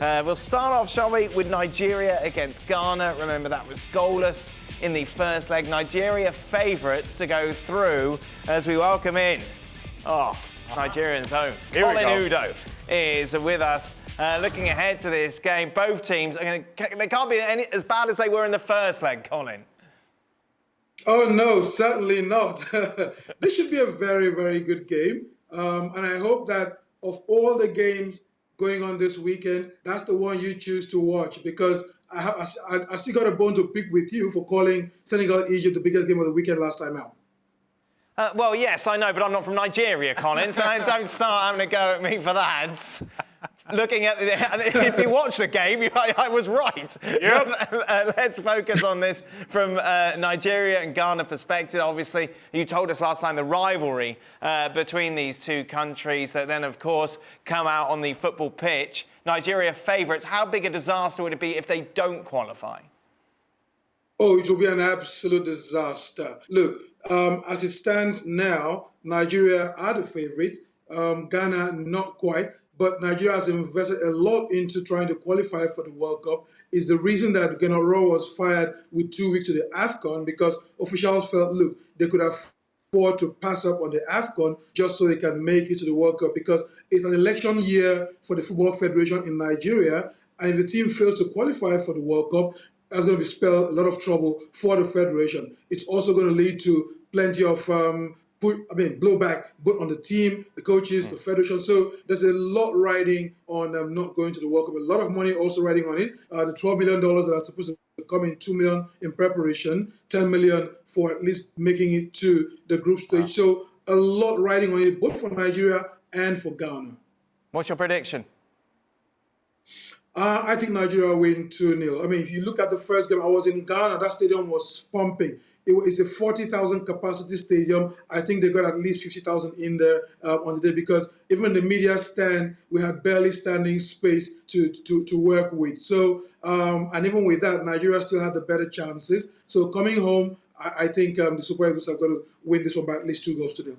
We'll start off, shall we, with Nigeria against Ghana. Remember, that was goalless in the first leg. Nigeria favourites to go through as we welcome in, Nigerian's own Colin Udo is with us. Looking ahead to this game, both teams they can't be as bad as they were in the first leg, Colin. Oh no, certainly not. This should be a very, very good game. And I hope that of all the games going on this weekend, that's the one you choose to watch, because I still got a bone to pick with you for calling Senegal-Egypt the biggest game of the weekend last time out. Well, yes, I know, but I'm not from Nigeria, Colin, so don't start having a go at me for that. Looking at if you watch the game, I was right. Yep. Let's focus on this from Nigeria and Ghana perspective. Obviously, you told us last time the rivalry between these two countries that then, of course, come out on the football pitch. Nigeria favourites. How big a disaster would it be if they don't qualify? Oh, it will be an absolute disaster. Look, as it stands now, Nigeria are the favourites. Ghana, not quite. But Nigeria has invested a lot into trying to qualify for the World Cup. Is the reason that Ghana was fired with 2 weeks to the AFCON, because officials felt, look, they could afford to pass up on the AFCON just so they can make it to the World Cup, because it's an election year for the Football Federation in Nigeria, and if the team fails to qualify for the World Cup, that's going to spell a lot of trouble for the Federation. It's also going to lead to plenty of blowback both on the team, the coaches, the federation. So there's a lot riding on not going to the World Cup. A lot of money also riding on it. The $12 million that are supposed to come in, $2 million in preparation, $10 million for at least making it to the group stage. Wow. So a lot riding on it, both for Nigeria and for Ghana. What's your prediction? I think Nigeria will win 2-0. I mean, if you look at the first game, I was in Ghana. That stadium was pumping. It's a 40,000 capacity stadium. I think they got at least 50,000 in there on the day, because even the media stand, we had barely standing space to work with. So, and even with that, Nigeria still had the better chances. So coming home, I think the Super Eagles are going to win this one by at least 2-0.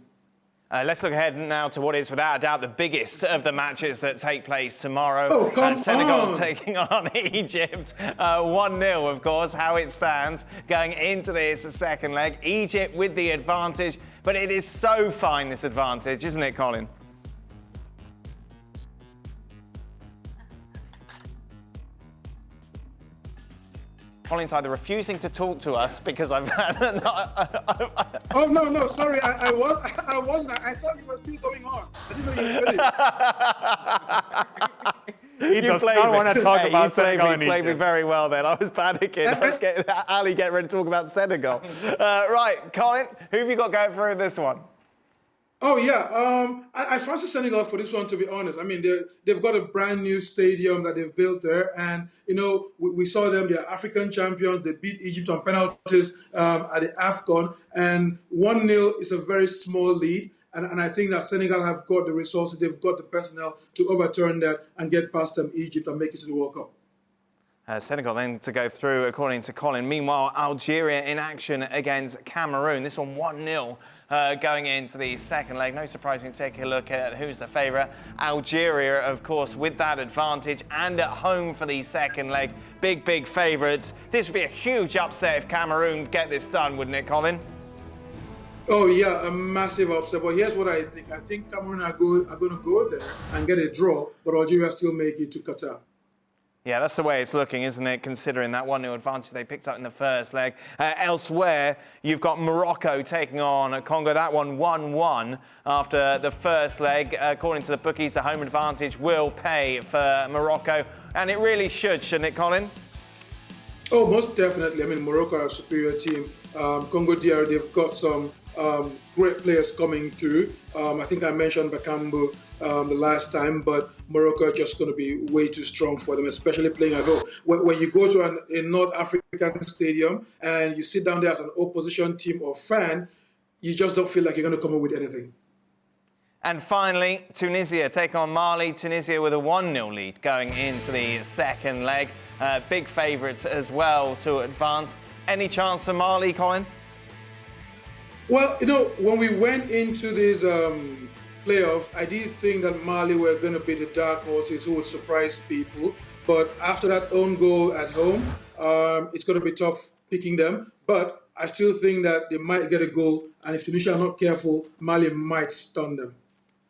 Let's look ahead now to what is without a doubt the biggest of the matches that take place tomorrow. Oh, come Senegal on. taking on Egypt. 1-0, of course, how it stands going into this second leg. Egypt with the advantage, but it is so fine, this advantage, isn't it, Colin? Colin's either refusing to talk to us because I've Oh, no, sorry, I wasn't. I thought you were still going on. I didn't know you finished. He does not want to talk about Senegal and Egypt. You played me very well then. I was panicking. Let's get Ali get ready to talk about Senegal. Right, Colin, who have you got going through this one? Oh, yeah. I fancy Senegal for this one, to be honest. I mean, they've got a brand new stadium that they've built there. And, you know, we saw them. They're African champions. They beat Egypt on penalties at the AFCON. And 1-0 is a very small lead. And I think that Senegal have got the resources. They've got the personnel to overturn that and get past Egypt and make it to the World Cup. Senegal then to go through, according to Colin. Meanwhile, Algeria in action against Cameroon. This one 1-0. Going into the second leg. No surprise when you take a look at who's the favourite. Algeria, of course, with that advantage and at home for the second leg. Big favourites. This would be a huge upset if Cameroon get this done, wouldn't it, Colin? Oh, yeah, a massive upset. But here's what I think. I think Cameroon are going to go there and get a draw, but Algeria still make it to Qatar. Yeah, that's the way it's looking, isn't it, considering that 1-0 advantage they picked up in the first leg. Elsewhere, you've got Morocco taking on Congo. That one 1-1 after the first leg. According to the bookies, the home advantage will pay for Morocco. And it really should, shouldn't it, Colin? Oh, most definitely. I mean, Morocco are a superior team. Congo DR, they've got some great players coming through. I think I mentioned Bakambu the last time, but Morocco are just going to be way too strong for them, especially playing at home. When you go to a North African stadium and you sit down there as an opposition team or fan, you just don't feel like you're going to come up with anything. And finally, Tunisia take on Mali. Tunisia with a 1-0 lead going into the second leg. Big favourites as well to advance. Any chance for Mali, Colin? Well, you know, when we went into this playoffs, I did think that Mali were going to be the dark horses who would surprise people. But after that own goal at home, it's going to be tough picking them. But I still think that they might get a goal. And if Tunisia are not careful, Mali might stun them.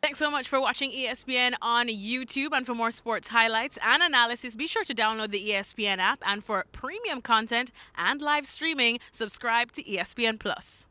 Thanks so much for watching ESPN on YouTube. And for more sports highlights and analysis, be sure to download the ESPN app. And for premium content and live streaming, subscribe to ESPN Plus.